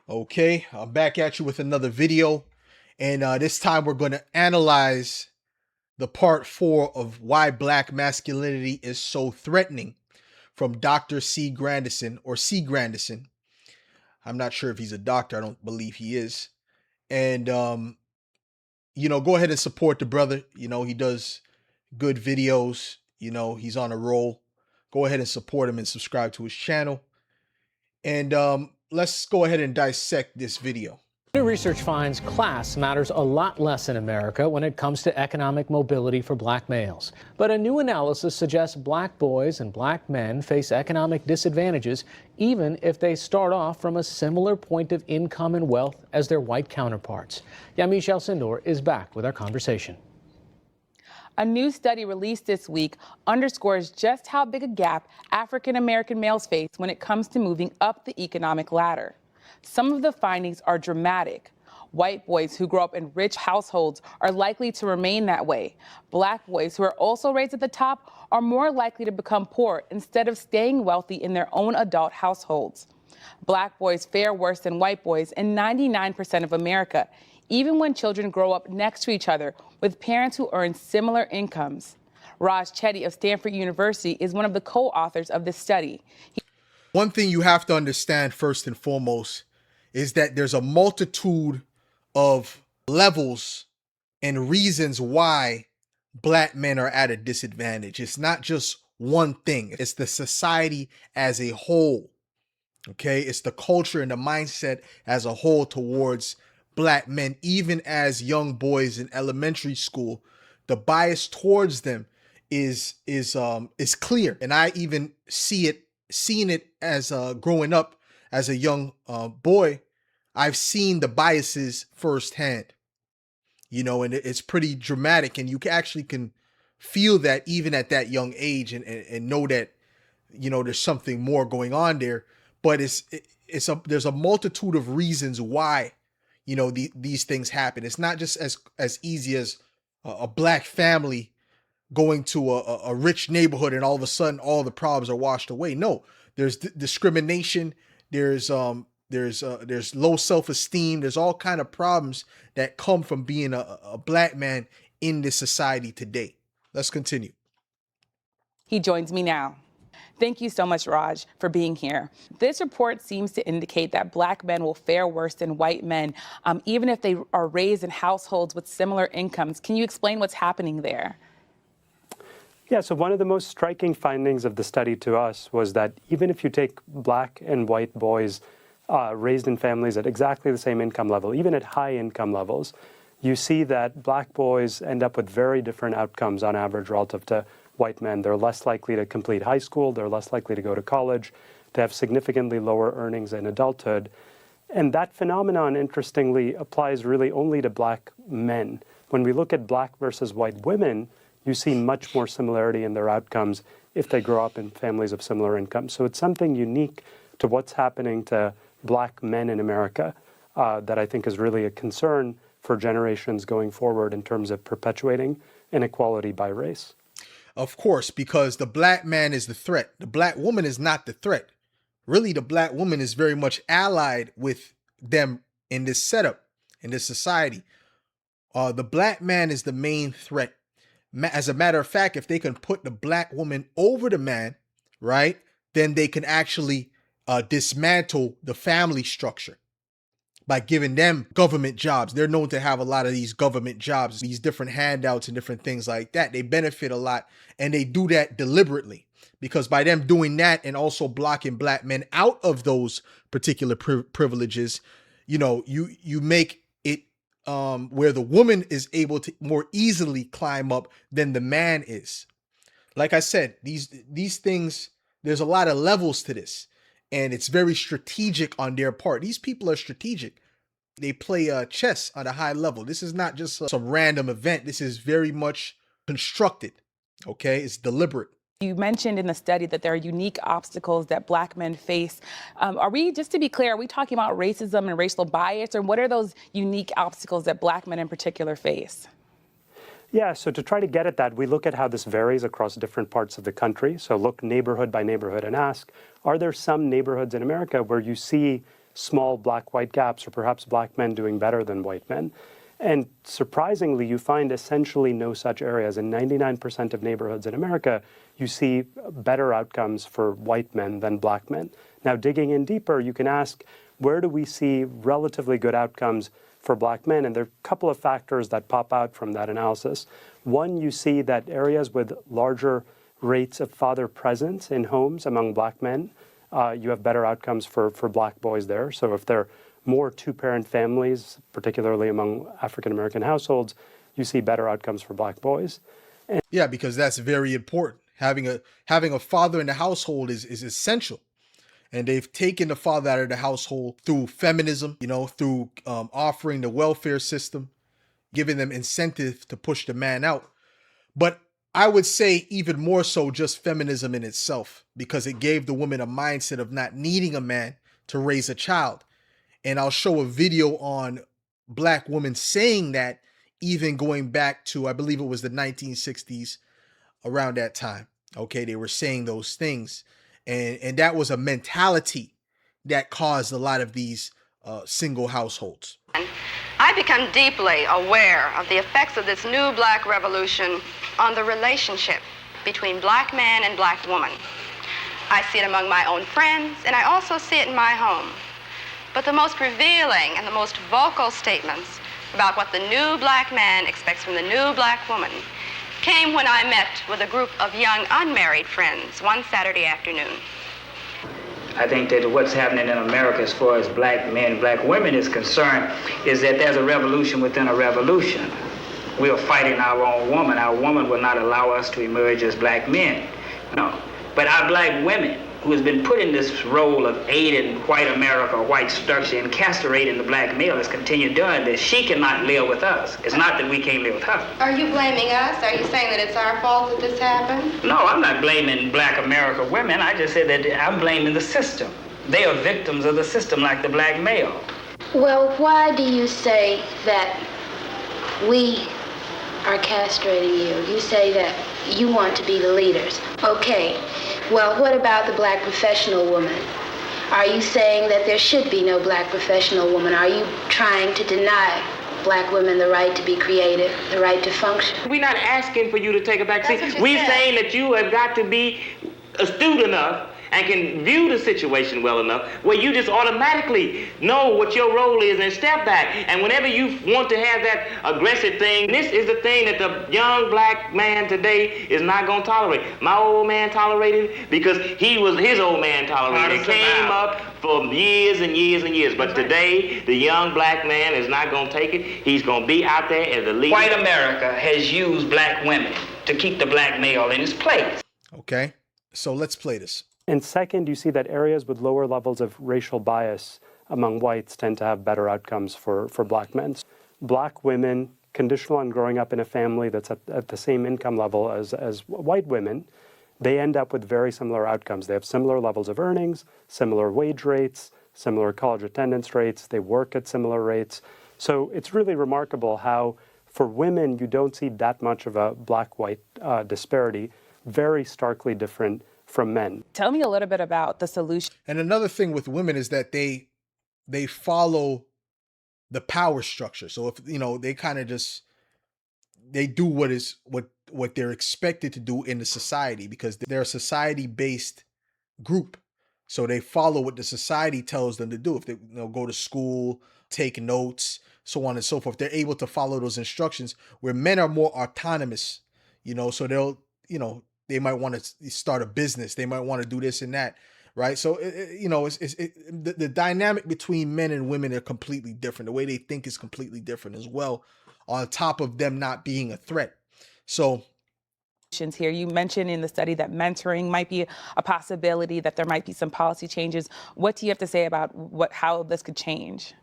Okay, I'm back at you with another video, and this time we're going to analyze the part 4 of why black masculinity is so threatening from Dr. C. Grandison or C. Grandison. I'm not sure if he's a doctor. I don't believe he is. And go ahead and support the brother. He does good videos. He's on a roll. Go ahead and support him and subscribe to his channel. And let's go ahead and dissect this video. New research finds class matters a lot less in America when it comes to economic mobility for black males. But a new analysis suggests black boys and black men face economic disadvantages even if they start off from a similar point of income and wealth as their white counterparts. Yamiche El-Sindor is back with our conversation. A new study released this week underscores just how big a gap African-American males face when it comes to moving up the economic ladder. Some of the findings are dramatic. White boys who grow up in rich households are likely to remain that way. Black boys who are also raised at the top are more likely to become poor instead of staying wealthy in their own adult households. Black boys fare worse than white boys in 99% of America, even when children grow up next to each other with parents who earn similar incomes. Raj Chetty of Stanford University is one of the co-authors of this study. One thing you have to understand first and foremost is that there's a multitude of levels and reasons why black men are at a disadvantage. It's not just one thing. It's the society as a whole. Okay, it's the culture and the mindset as a whole towards black men. Even as young boys in elementary school, the bias towards them is clear, and I even seen it as growing up as a young boy. I've seen the biases firsthand, and it's pretty dramatic, and you actually can feel that even at that young age, and know that there's something more going on there. But there's a multitude of reasons why these things happen. It's not just as easy as a black family going to a rich neighborhood and all of a sudden all the problems are washed away. No, there's discrimination. There's low self-esteem. There's all kind of problems that come from being a black man in this society today. Let's continue. He joins me now. Thank you so much, Raj, for being here. This report seems to indicate that black men will fare worse than white men, even if they are raised in households with similar incomes. Can you explain what's happening there? Yeah, so one of the most striking findings of the study to us was that even if you take black and white boys raised in families at exactly the same income level, even at high income levels, you see that black boys end up with very different outcomes on average relative to white men. They're less likely to complete high school, they're less likely to go to college, to have significantly lower earnings in adulthood. And that phenomenon, interestingly, applies really only to black men. When we look at black versus white women, you see much more similarity in their outcomes if they grow up in families of similar income. So it's something unique to what's happening to black men in America that I think is really a concern for generations going forward in terms of perpetuating inequality by race. Of course, because the black man is the threat. The black woman is not the threat. Really, the black woman is very much allied with them in this setup, in this society. The black man is the main threat. As a matter of fact, if they can put the black woman over the man, right, then they can actually dismantle the family structure by giving them government jobs. They're known to have a lot of these government jobs, these different handouts and different things like that. They benefit a lot, and they do that deliberately, because by them doing that and also blocking black men out of those particular privileges, you make it where the woman is able to more easily climb up than the man is. Like I said, these things, there's a lot of levels to this, and it's very strategic on their part. These people are strategic. They play chess at a high level. This is not just some random event. This is very much constructed. Okay, it's deliberate. You mentioned in the study that there are unique obstacles that black men face. Just to be clear, are we talking about racism and racial bias, or what are those unique obstacles that black men in particular face? Yeah, so to try to get at that, we look at how this varies across different parts of the country. So look neighborhood by neighborhood and ask, are there some neighborhoods in America where you see small black-white gaps, or perhaps black men doing better than white men. And surprisingly, you find essentially no such areas. In 99% of neighborhoods in America, you see better outcomes for white men than black men. Now, digging in deeper, you can ask, where do we see relatively good outcomes for black men? And there are a couple of factors that pop out from that analysis. One, you see that areas with larger rates of father presence in homes among black men, you have better outcomes for black boys there. So if they're more two-parent families, particularly among African-American households, you see better outcomes for black boys. Yeah, because that's very important. Having a father in the household is essential. And they've taken the father out of the household through feminism, through offering the welfare system, giving them incentive to push the man out. But I would say even more so just feminism in itself, because it gave the woman a mindset of not needing a man to raise a child. And I'll show a video on black women saying that, even going back to, I believe it was the 1960s, around that time. Okay, they were saying those things. And that was a mentality that caused a lot of these single households. I become deeply aware of the effects of this new black revolution on the relationship between black man and black woman. I see it among my own friends, and I also see it in my home. But the most revealing and the most vocal statements about what the new black man expects from the new black woman came when I met with a group of young unmarried friends one Saturday afternoon. I think that what's happening in America as far as black men, black women is concerned is that there's a revolution within a revolution. We are fighting our own woman. Our woman will not allow us to emerge as black men. No. But our black women, who has been put in this role of aiding white America, white structure, and castrating the black male, has continued doing this. She cannot live with us. It's not that we can't live with her. Are you blaming us? Are you saying that it's our fault that this happened? No, I'm not blaming black America women. I just said that I'm blaming the system. They are victims of the system like the black male. Well, why do you say that we are castrating you? You say that you want to be the leaders. Okay. Well, what about the black professional woman? Are you saying that there should be no black professional woman? Are you trying to deny black women the right to be creative, the right to function? We're not asking for you to take a back seat. We're saying that you have got to be astute enough and can view the situation well enough where you just automatically know what your role is and step back. And whenever you want to have that aggressive thing, this is the thing that the young black man today is not going to tolerate. My old man tolerated it because his old man tolerated it. It came up for years and years and years. But today, the young black man is not going to take it. He's going to be out there as a leader. White America has used black women to keep the black male in his place. Okay, so let's play this. And second, you see that areas with lower levels of racial bias among whites tend to have better outcomes for black men. Black women, conditional on growing up in a family that's at the same income level as white women, they end up with very similar outcomes. They have similar levels of earnings, similar wage rates, similar college attendance rates, they work at similar rates. So it's really remarkable how for women, you don't see that much of a black-white disparity, very starkly different from men. Tell me a little bit about the solution. And another thing with women is that they follow the power structure. So if they kind of just they do what they're expected to do in the society because they're a society-based group. So they follow what the society tells them to do. If they go to school, take notes, so on and so forth, they're able to follow those instructions. Where men are more autonomous, so they'll they might want to start a business. They might want to do this and that, right? So, the dynamic between men and women are completely different. The way they think is completely different as well, on top of them not being a threat. So, here, you mentioned in the study that mentoring might be a possibility, that there might be some policy changes. What do you have to say about how this could change?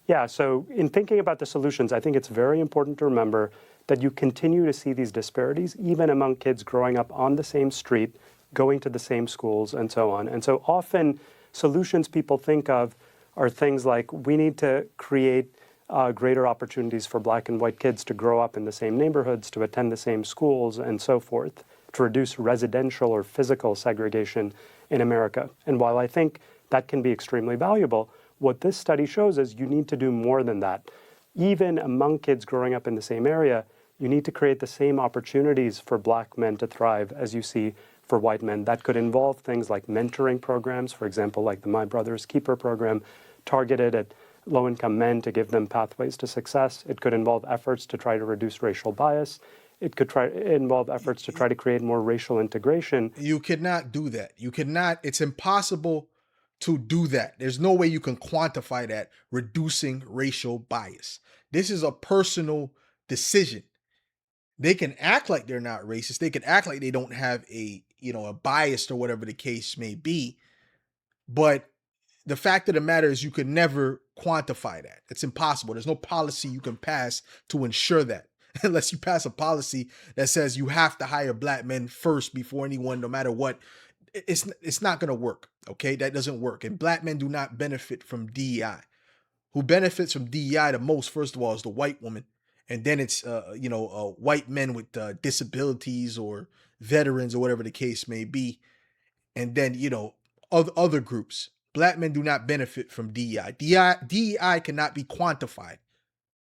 Yeah, so in thinking about the solutions, I think it's very important to remember that you continue to see these disparities even among kids growing up on the same street, going to the same schools, and so on. And so often solutions people think of are things like we need to create greater opportunities for black and white kids to grow up in the same neighborhoods, to attend the same schools, and so forth, to reduce residential or physical segregation in America. And while I think that can be extremely valuable, What this study shows is you need to do more than that. Even among kids growing up in the same area, you need to create the same opportunities for black men to thrive as you see for white men. That could involve things like mentoring programs, for example, like the My Brother's Keeper program, targeted at low-income men to give them pathways to success. It could involve efforts to try to reduce racial bias. It could involve efforts to try to create more racial integration. You cannot do that. You cannot, it's impossible to do that. There's no way you can quantify that, reducing racial bias. This is a personal decision. They can act like they're not racist. They can act like they don't have a bias or whatever the case may be. But the fact of the matter is you could never quantify that. It's impossible. There's no policy you can pass to ensure that. Unless you pass a policy that says you have to hire black men first before anyone, no matter what. It's not going to work. Okay, that doesn't work. And black men do not benefit from DEI. Who benefits from DEI the most, first of all, is the white woman. And then it's, white men with disabilities or veterans or whatever the case may be. And then, other groups. Black men do not benefit from DEI. DEI cannot be quantified,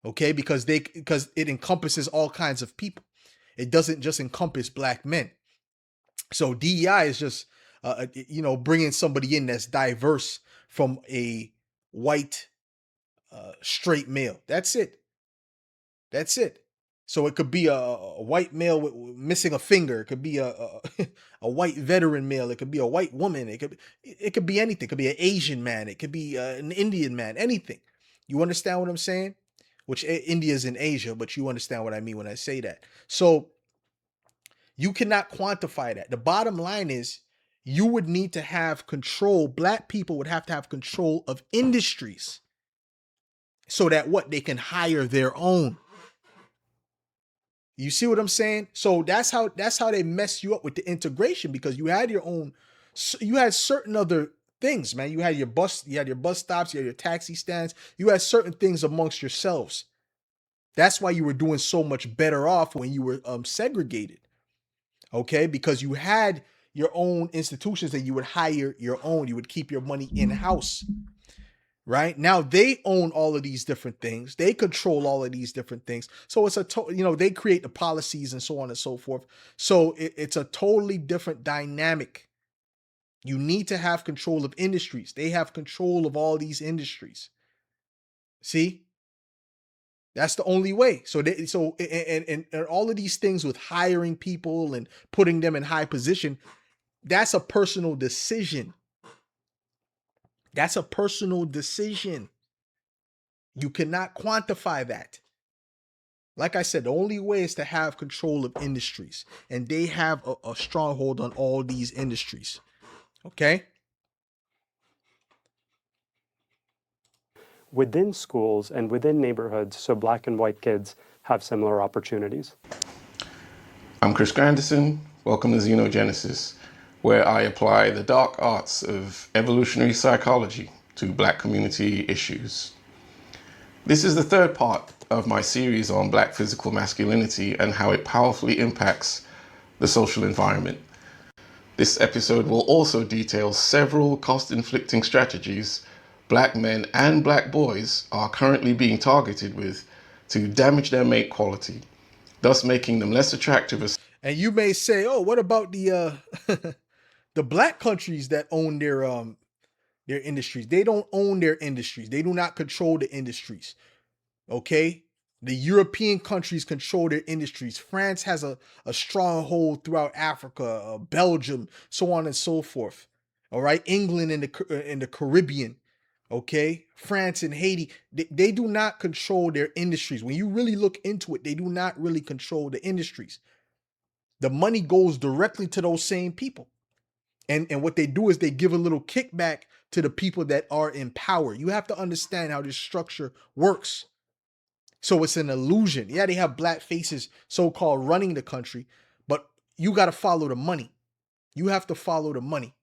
okay? Because it encompasses all kinds of people. It doesn't just encompass black men. So DEI is just, bringing somebody in that's diverse from a white straight male. That's it. So it could be a white male missing a finger. It could be a white veteran male. It could be a white woman. It could be anything. It could be an Asian man. It could be an Indian man. Anything. You understand what I'm saying? Which India is in Asia, but you understand what I mean when I say that. So you cannot quantify that. The bottom line is you would need to have control. Black people would have to have control of industries so that they can hire their own. You see what I'm saying? So that's how they mess you up with the integration, because you had you had certain other things, man. You had your bus stops, you had your taxi stands, you had certain things amongst yourselves. That's why you were doing so much better off when you were segregated. Okay, because you had your own institutions and you would hire your own, you would keep your money in-house. Right now, they own all of these different things. They control all of these different things. So it's they create the policies and so on and so forth. So it's a totally different dynamic. You need to have control of industries. They have control of all these industries. See, that's the only way. So and all of these things with hiring people and putting them in high position, that's a personal decision. That's a personal decision. You cannot quantify that. Like I said, the only way is to have control of industries. And they have a stronghold on all these industries. Okay? Within schools and within neighborhoods, so black and white kids have similar opportunities. I'm Chris Granderson. Welcome to Xenogenesis, where I apply the dark arts of evolutionary psychology to black community issues. This is the third part of my series on black physical masculinity and how it powerfully impacts the social environment. This episode will also detail several cost-inflicting strategies black men and black boys are currently being targeted with to damage their mate quality, thus making them less attractive as. And you may say, oh, what about the the black countries that own their industries? They don't own their industries. They do not control the industries. Okay? The European countries control their industries. France has a stronghold throughout Africa, Belgium, so on and so forth. All right? England in the Caribbean. Okay? France and Haiti. They do not control their industries. When you really look into it, they do not really control the industries. The money goes directly to those same people. And what they do is they give a little kickback to the people that are in power. You have to understand how this structure works. So it's an illusion. Yeah, they have black faces so-called running the country, but you got to follow the money. You have to follow the money.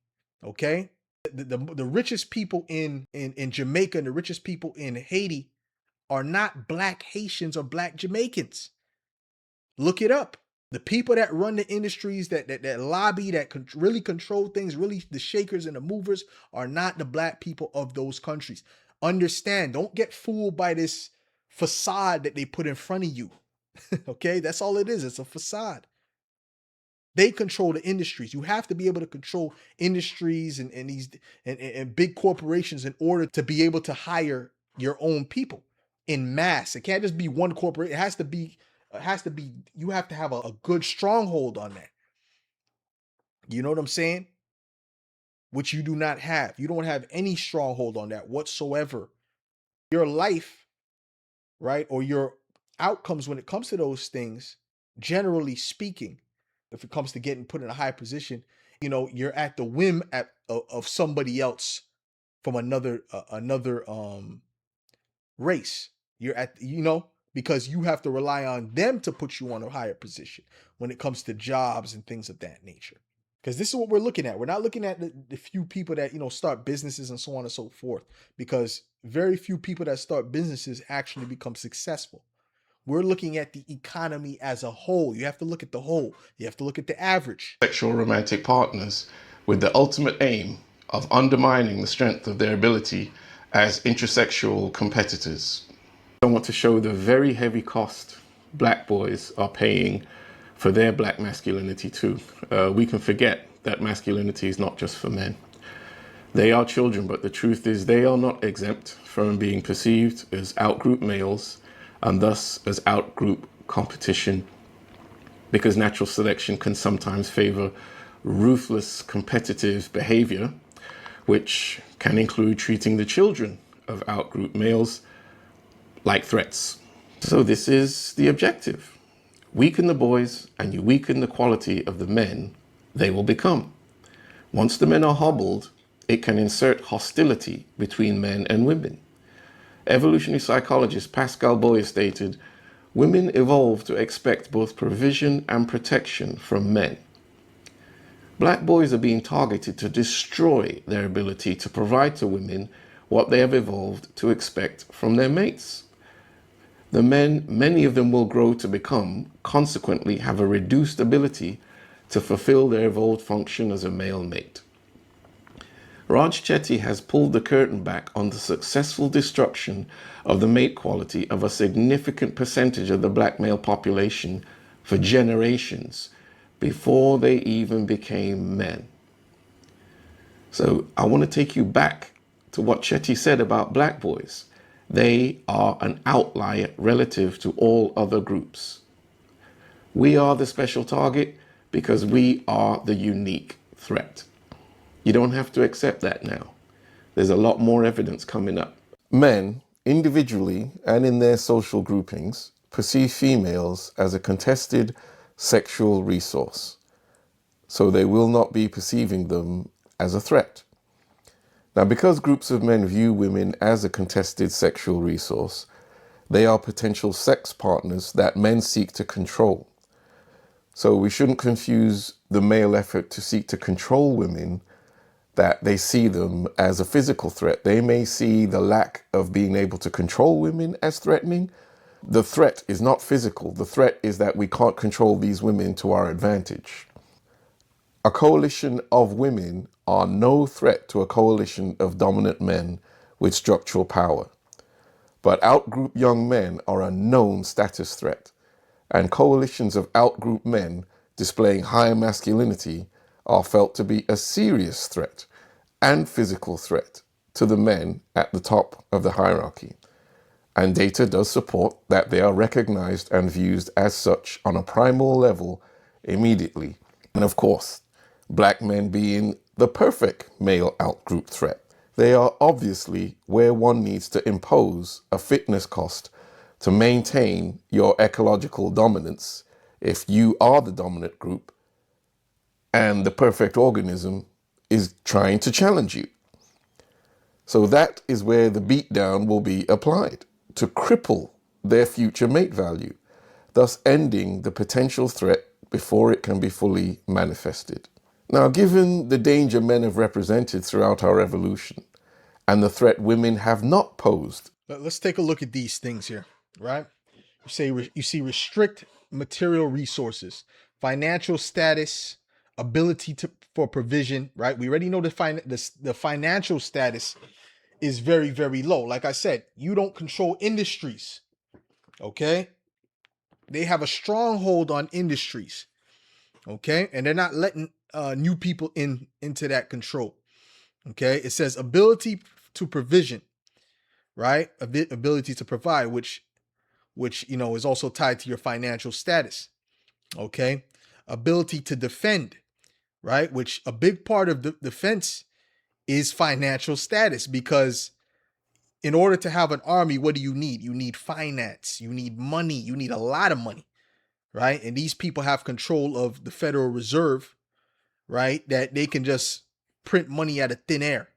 Okay? The richest people in Jamaica and the richest people in Haiti are not black Haitians or black Jamaicans. Look it up. The people that run the industries, that lobby, that really control things, really the shakers and the movers, are not the black people of those countries. Understand. Don't get fooled by this facade that they put in front of you. Okay, that's all it is. It's a facade. They control the industries. You have to be able to control industries and these and big corporations in order to be able to hire your own people in mass. It can't just be one corporation. It has to be. You have to have a good stronghold on that. You know what I'm saying? Which you do not have. You don't have any stronghold on that whatsoever. Your life, right, or your outcomes when it comes to those things, generally speaking, if it comes to getting put in a high position, you're at the whim of somebody else from another race. You're at, because you have to rely on them to put you on a higher position when it comes to jobs and things of that nature. Because this is what we're looking at. We're not looking at the few people that, start businesses and so on and so forth, because very few people that start businesses actually become successful. We're looking at the economy as a whole. You have to look at the whole. You have to look at the average. Sexual romantic partners with the ultimate aim of undermining the strength of their ability as intersexual competitors. I want to show the very heavy cost black boys are paying for their black masculinity too. We can forget that masculinity is not just for men. They are children, but the truth is they are not exempt from being perceived as outgroup males and thus as outgroup competition, because natural selection can sometimes favor ruthless competitive behavior, which can include treating the children of outgroup males like threats. So this is the objective. Weaken the boys and you weaken the quality of the men they will become. Once the men are hobbled, it can insert hostility between men and women. Evolutionary psychologist Pascal Boyer stated, "Women evolved to expect both provision and protection from men." Black boys are being targeted to destroy their ability to provide to women what they have evolved to expect from their mates. The men, many of them will grow to become, consequently have a reduced ability to fulfill their evolved function as a male mate. Raj Chetty has pulled the curtain back on the successful destruction of the mate quality of a significant percentage of the black male population for generations before they even became men. So I want to take you back to what Chetty said about black boys. They are an outlier relative to all other groups. We are the special target because we are the unique threat. You don't have to accept that now. There's a lot more evidence coming up. Men, individually and in their social groupings, perceive females as a contested sexual resource, so they will not be perceiving them as a threat. Now, because groups of men view women as a contested sexual resource, they are potential sex partners that men seek to control. So we shouldn't confuse the male effort to seek to control women that they see them as a physical threat. They may see the lack of being able to control women as threatening. The threat is not physical. The threat is that we can't control these women to our advantage. A coalition of women are no threat to a coalition of dominant men with structural power. But outgroup young men are a known status threat, and coalitions of outgroup men displaying high masculinity are felt to be a serious threat and physical threat to the men at the top of the hierarchy. And data does support that they are recognized and viewed as such on a primal level immediately. And of course, black men being the perfect male outgroup threat, they are obviously where one needs to impose a fitness cost to maintain your ecological dominance if you are the dominant group and the perfect organism is trying to challenge you. So that is where the beatdown will be applied to cripple their future mate value, thus ending the potential threat before it can be fully manifested. Now, given the danger men have represented throughout our evolution and the threat women have not posed. Let's take a look at these things here, right? You see restrict material resources, financial status, ability for provision, right? We already know the financial status is very, very low. Like I said, you don't control industries. Okay? They have a stronghold on industries. Okay? And they're not letting new people into that control. Okay? It says ability to provision, right? Ability to provide, which is also tied to your financial status. Okay? Ability to defend, right? Which a big part of the defense is financial status, because in order to have an army, what do you need? You need finance, you need money, you need a lot of money, right? And these people have control of the Federal Reserve, right? That they can just print money out of thin air.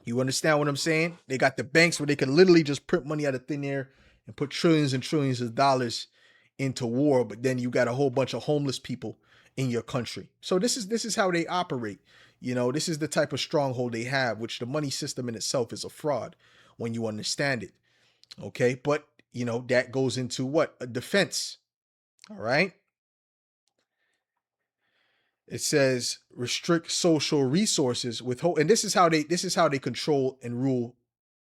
You understand what I'm saying? They got the banks where they can literally just print money out of thin air and put trillions and trillions of dollars into war, but then you got a whole bunch of homeless people in your country. So this is how they operate. This is the type of stronghold they have, which the money system in itself is a fraud when you understand it. Okay, but that goes into what? A defense. All right. It says restrict social resources, withhold, and this is how they control and rule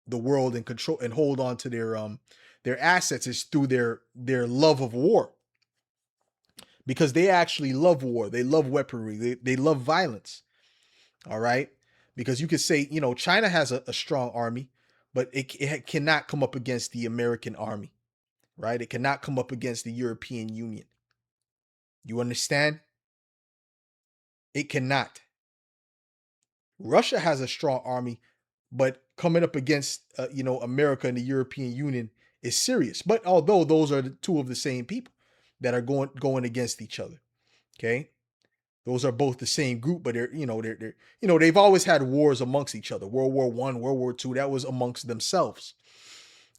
the world and control and hold on to their assets, is through their love of war. Because they actually love war. They love weaponry. They love violence. All right. Because you could say, China has a strong army, but it cannot come up against the American army, right? It cannot come up against the European Union. You understand? It cannot. Russia has a strong army, but coming up against, America and the European Union is serious. But although those are the two of the same people that are going against each other, okay? Those are both the same group, but they've always had wars amongst each other. World War I, World War II, that was amongst themselves.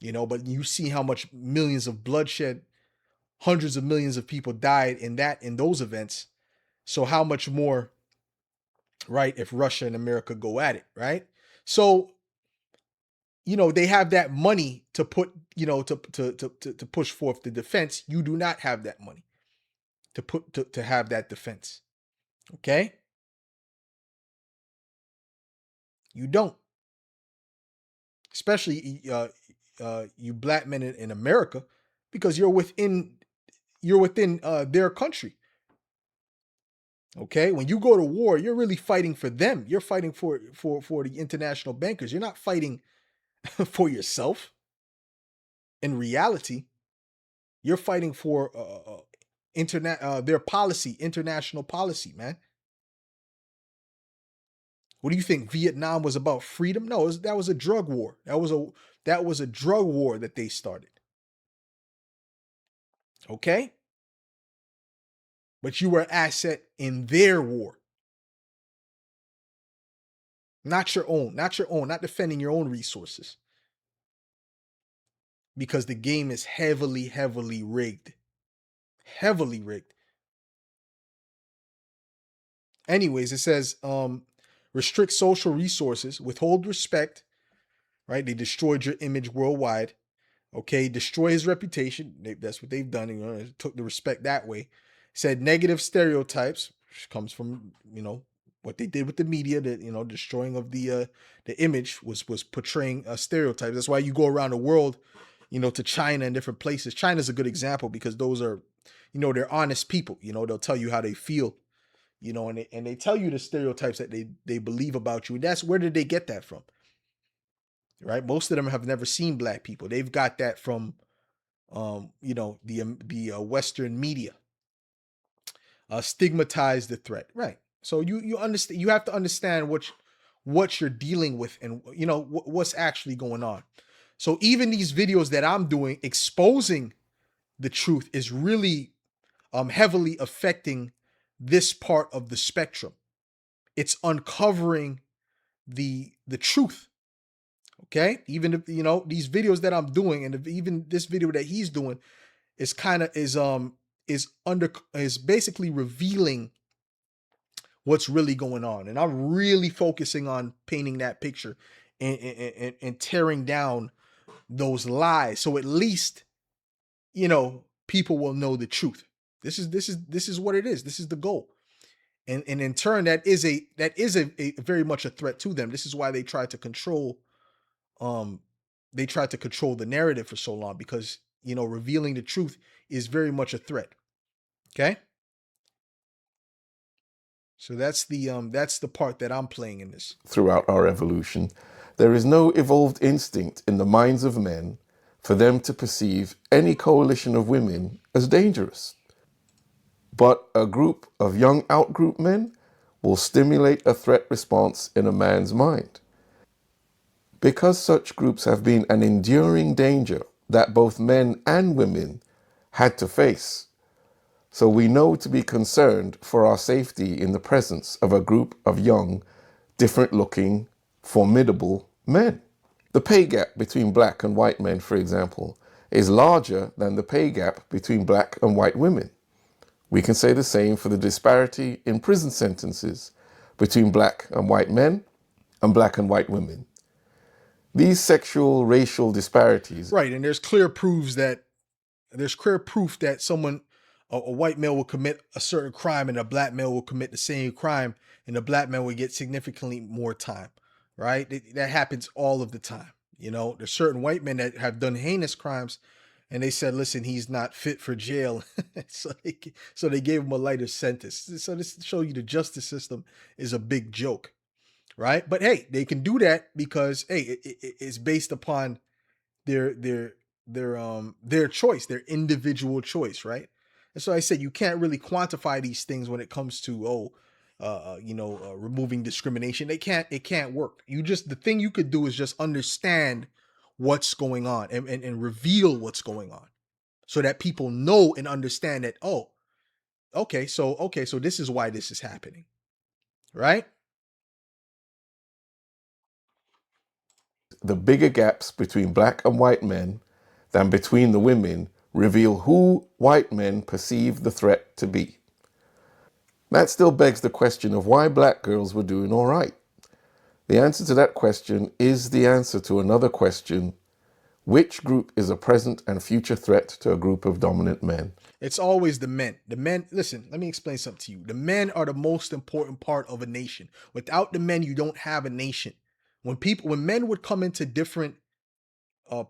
But you see how much millions of bloodshed, hundreds of millions of people died in those events. So how much more, right, if Russia and America go at it, right? So, they have that money to put, to push forth the defense. You do not have that money to have that defense. Okay? You don't. Especially you black men in America, because you're within their country. Okay? When you go to war, you're really fighting for them. You're fighting for the international bankers. You're not fighting for yourself. In reality, you're fighting for their policy, international policy, man. What do you think? Vietnam was about freedom? No, that was a drug war. That was a drug war that they started. Okay? But you were an asset in their war. Not your own, not defending your own resources. Because the game is heavily, heavily rigged. Heavily rigged. Anyways, it says, restrict social resources, withhold respect, right? They destroyed your image worldwide. Okay, destroy his reputation. That's what they've done. Took the respect that way. Said negative stereotypes, which comes from, what they did with the media, that, destroying of the image was portraying stereotypes. That's why you go around the world, to China and different places. China's a good example, because those are, they're honest people. They'll tell you how they feel, and they tell you the stereotypes that they believe about you. And that's, where did they get that from? Right? Most of them have never seen black people. They've got that from, the Western media. Stigmatize the threat. Right. So you understand. You have to understand what you're dealing with, and what's actually going on. So even these videos that I'm doing exposing the truth is really heavily affecting this part of the spectrum. It's uncovering the truth. Okay, even if these videos that I'm doing, and even this video that he's doing, is basically revealing what's really going on, and I'm really focusing on painting that picture and tearing down those lies, so at least people will know the truth. This is what it is. This is the goal. And in turn, that is a very much a threat to them. This is why they try to control the narrative for so long, because revealing the truth is very much a threat. Okay, so that's the part that I'm playing in this. Throughout our evolution, there is no evolved instinct in the minds of men for them to perceive any coalition of women as dangerous. But a group of young outgroup men will stimulate a threat response in a man's mind. Because such groups have been an enduring danger that both men and women had to face, so we know to be concerned for our safety in the presence of a group of young, different-looking, formidable men. The pay gap between black and white men, for example, is larger than the pay gap between black and white women. We can say the same for the disparity in prison sentences between black and white men and black and white women. These sexual, racial disparities. Right, and there's clear proof that someone, a white male will commit a certain crime and a black male will commit the same crime, and the black man will get significantly more time. Right, that happens all of the time. There's certain white men that have done heinous crimes, and they said, "Listen, he's not fit for jail," so they gave him a lighter sentence. So this to show you the justice system is a big joke, right? But hey, they can do that because it's based upon their choice, their individual choice, right? And so I said you can't really quantify these things when it comes to removing discrimination. It can't work. The thing you could do is just understand what's going on and reveal what's going on, so that people know and understand that, oh, so this is why this is happening, right? The bigger gaps between black and white men than between the women reveal who white men perceive the threat to be. That still begs the question of why black girls were doing all right. The answer to that question is the answer to another question: which group is a present and future threat to a group of dominant men? It's always the men. The men, listen, let me explain something to you. The men are the most important part of a nation. Without the men, you don't have a nation. When men would come into different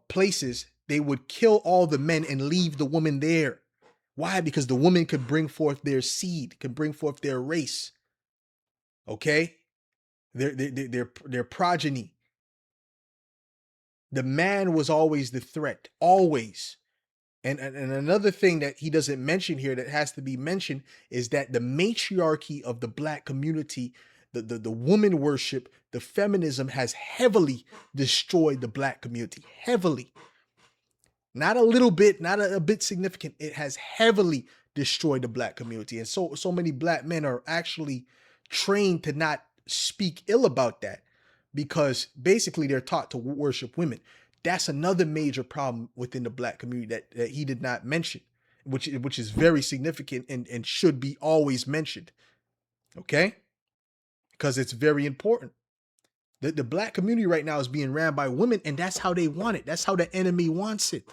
places, they would kill all the men and leave the women there. Why? Because the woman could bring forth their seed, could bring forth their race. Okay? Their progeny. The man was always the threat, always. And another thing that he doesn't mention here that has to be mentioned is that the matriarchy of the black community, the woman worship, the feminism has heavily destroyed the black community. Heavily. Not a little bit, not a bit significant. It has heavily destroyed the black community. And so many black men are actually trained to not speak ill about that, because basically they're taught to worship women. That's another major problem within the black community that he did not mention, which is very significant and should be always mentioned. Okay? Because it's very important. The black community right now is being ran by women, and that's how they want it. That's how the enemy wants it.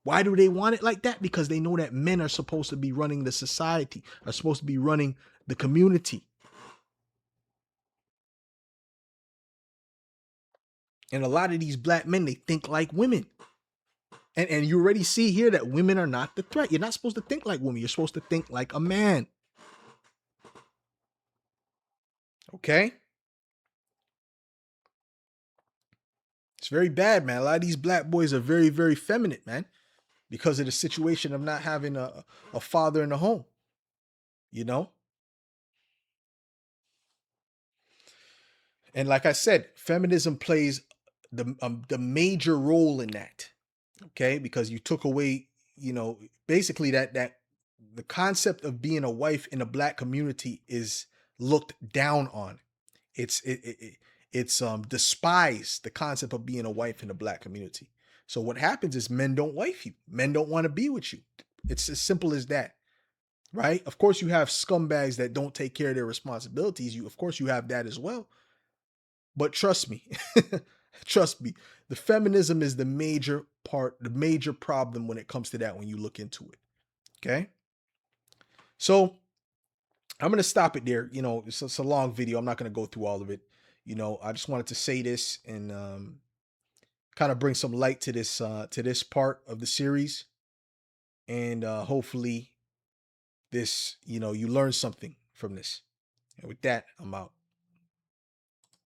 Why do they want it like that? Because they know that men are supposed to be running the society, are supposed to be running the community. And a lot of these black men, they think like women. And you already see here that women are not the threat. You're not supposed to think like women. You're supposed to think like a man. Okay? It's very bad, man. A lot of these black boys are very, very feminine, man, because of the situation of not having a father in the home. And like I said, feminism plays the major role in that. Okay? Because you took away, basically that the concept of being a wife in a black community is looked down on. It's despised, the concept of being a wife in the black community. So what happens is men don't wife you. Men don't want to be with you. It's as simple as that. Right? Of course you have scumbags that don't take care of their responsibilities. Of course you have that as well. But trust me, the feminism is the major part, the major problem when it comes to that, when you look into it. Okay? So I'm going to stop it there. You know, it's a long video. I'm not going to go through all of it. You know, I just wanted to say this and kind of bring some light to this part of the series. And hopefully this, you know, you learn something from this. And with that, I'm out.